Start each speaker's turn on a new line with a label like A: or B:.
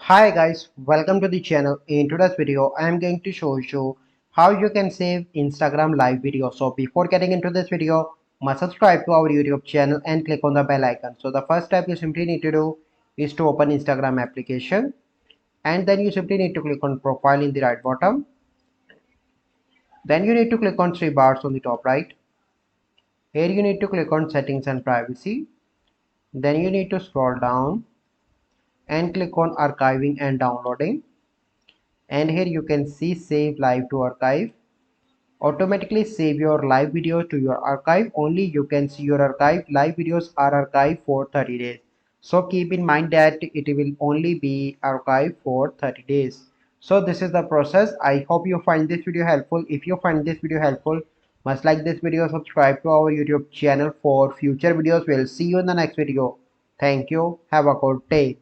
A: Hi guys, welcome to the channel. In today's video, I am going to show you how you can save Instagram live video. So before getting into this video, must subscribe to our YouTube channel and click on the bell icon. So the first step you simply need to do is to open Instagram application, and then you simply need to click on profile in the right bottom. Then you need to click on three bars on the top right. Here you need to click on settings and privacy. Then you need to scroll down and click on archiving and downloading. And here you can see save live to archive. Automatically save your live video to your archive. Only you can see your archive. Live videos are archived for 30 days. So keep in mind that it will only be archived for 30 days. So this is the process. I hope you find this video helpful. If you find this video helpful, must like this video, subscribe to our YouTube channel for future videos. We'll see you in the next video. Thank you. Have a good day.